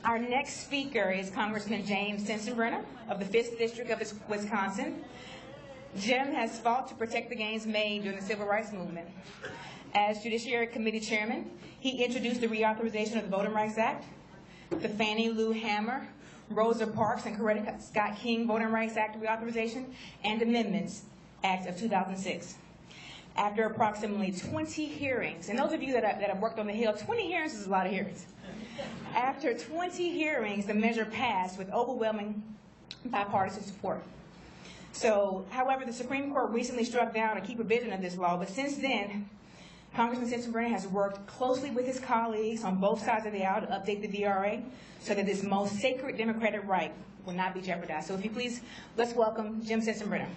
Our next speaker is Congressman James Sensenbrenner of the 5th District of Wisconsin. Jim has fought to protect the gains made during the Civil Rights Movement. As Judiciary Committee Chairman, he introduced the reauthorization of the Voting Rights Act, the Fannie Lou Hamer, Rosa Parks, and Coretta Scott King Voting Rights Act reauthorization, and Amendments Act of 2006. After approximately 20 hearings, and those of you that have worked on the Hill, 20 hearings is a lot of hearings. After 20 hearings, the measure passed with overwhelming bipartisan support. So, however, the Supreme Court recently struck down a key provision of this law, but since then, Congressman Sensenbrenner has worked closely with his colleagues on both sides of the aisle to update the VRA so that this most sacred democratic right will not be jeopardized. So if you please, let's welcome Jim Sensenbrenner.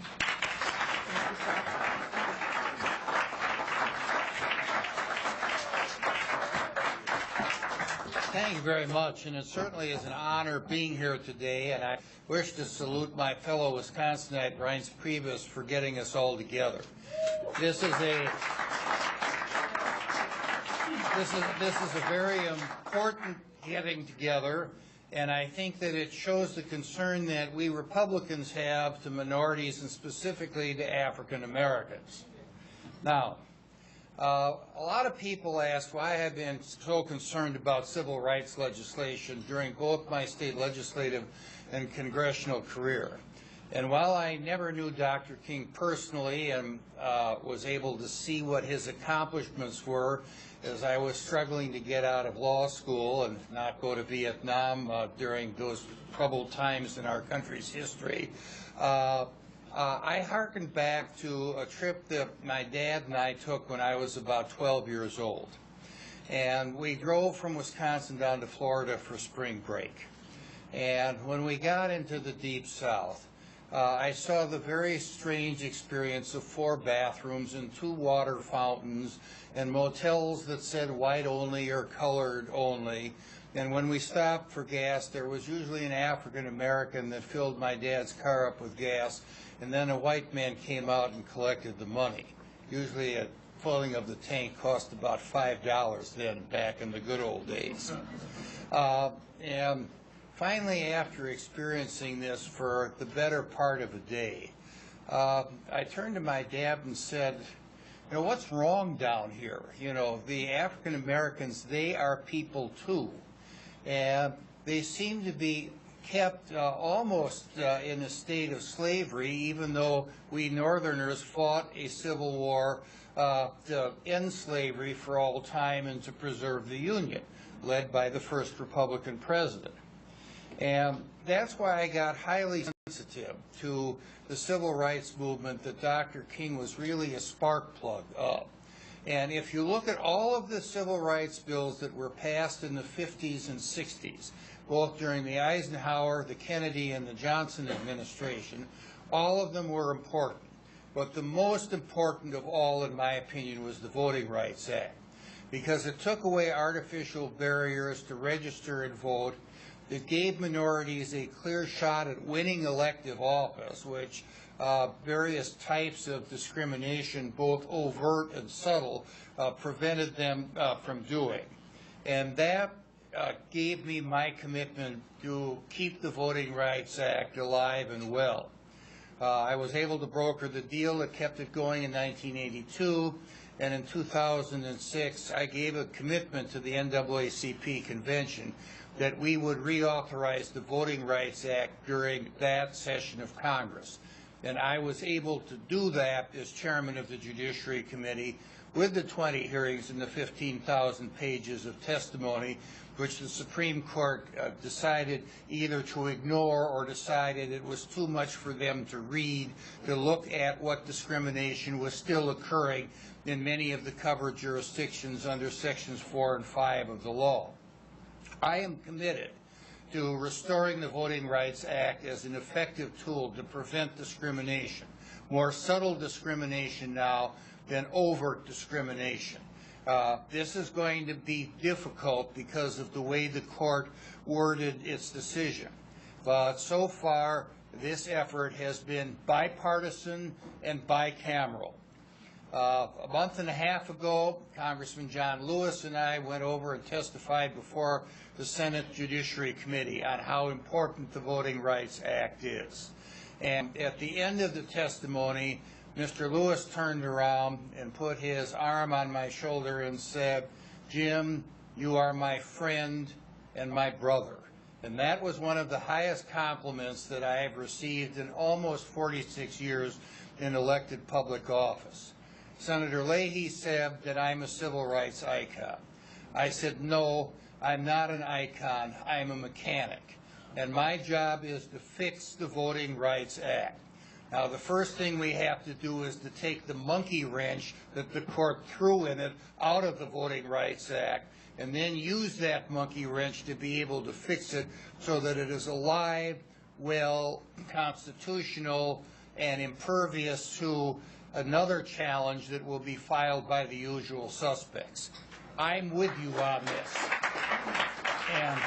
Thank you very much, and it certainly is an honor being here today, and I wish to salute my fellow Wisconsinite, Reince Priebus, for getting us all together. This is a very important getting together, and I think that it shows the concern that we Republicans have to minorities and specifically to African Americans. Now, a lot of people ask why I've been so concerned about civil rights legislation during both my state legislative and congressional career. And while I never knew Dr. King personally and was able to see what his accomplishments were as I was struggling to get out of law school and not go to Vietnam during those troubled times in our country's history, I hearkened back to a trip that my dad and I took when I was about 12 years old. And we drove from Wisconsin down to Florida for spring break. And when we got into the Deep South, I saw the very strange experience of 4 bathrooms and 2 water fountains and motels that said white only or colored only. And when we stopped for gas, there was usually an African American that filled my dad's car up with gas, and then a white man came out and collected the money. Usually a filling of the tank cost about $5 then, back in the good old days. And finally, after experiencing this for the better part of a day, I turned to my dad and said, you know, what's wrong down here? You know, the African Americans, they are people too. And they seem to be kept almost in a state of slavery, even though we Northerners fought a civil war to end slavery for all time and to preserve the Union, led by the first Republican president. And that's why I got highly sensitive to the civil rights movement that Dr. King was really a spark plug of. And if you look at all of the civil rights bills that were passed in the 50s and 60s, both during the Eisenhower, the Kennedy, and the Johnson administration, all of them were important. But the most important of all, in my opinion, was the Voting Rights Act, because it took away artificial barriers to register and vote. It gave minorities a clear shot at winning elective office, which various types of discrimination, both overt and subtle, prevented them from doing. And that gave me my commitment to keep the Voting Rights Act alive and well. I was able to broker the deal that kept it going in 1982, and in 2006 I gave a commitment to the NAACP convention that we would reauthorize the Voting Rights Act during that session of Congress. And I was able to do that as chairman of the Judiciary Committee with the 20 hearings and the 15,000 pages of testimony, which the Supreme Court decided either to ignore or decided it was too much for them to read, to look at what discrimination was still occurring in many of the covered jurisdictions under Sections 4 and 5 of the law. I am committed to restoring the Voting Rights Act as an effective tool to prevent discrimination, more subtle discrimination now than overt discrimination. This is going to be difficult because of the way the court worded its decision. But so far, this effort has been bipartisan and bicameral. A month and a half ago, Congressman John Lewis and I went over and testified before the Senate Judiciary Committee on how important the Voting Rights Act is. And at the end of the testimony, Mr. Lewis turned around and put his arm on my shoulder and said, "Jim, you are my friend and my brother." And that was one of the highest compliments that I have received in almost 46 years in elected public office. Senator Leahy said that I'm a civil rights icon. I said, no, I'm not an icon, I'm a mechanic. And my job is to fix the Voting Rights Act. Now, the first thing we have to do is to take the monkey wrench that the court threw in it out of the Voting Rights Act, and then use that monkey wrench to be able to fix it so that it is alive, well, constitutional, and impervious to another challenge that will be filed by the usual suspects. I'm with you on this. And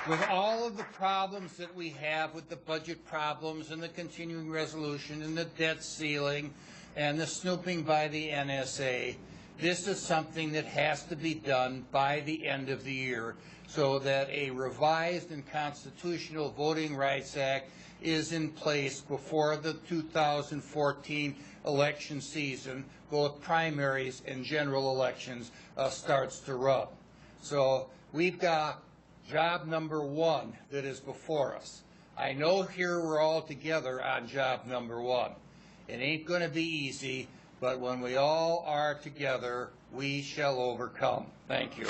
with all of the problems that we have with the budget problems and the continuing resolution and the debt ceiling and the snooping by the NSA, this is something that has to be done by the end of the year so that a revised and constitutional Voting Rights Act is in place before the 2014 election season, both primaries and general elections, starts to run. So we've got job number one that is before us. I know here we're all together on job number one. It ain't going to be easy, but when we all are together, we shall overcome. Thank you.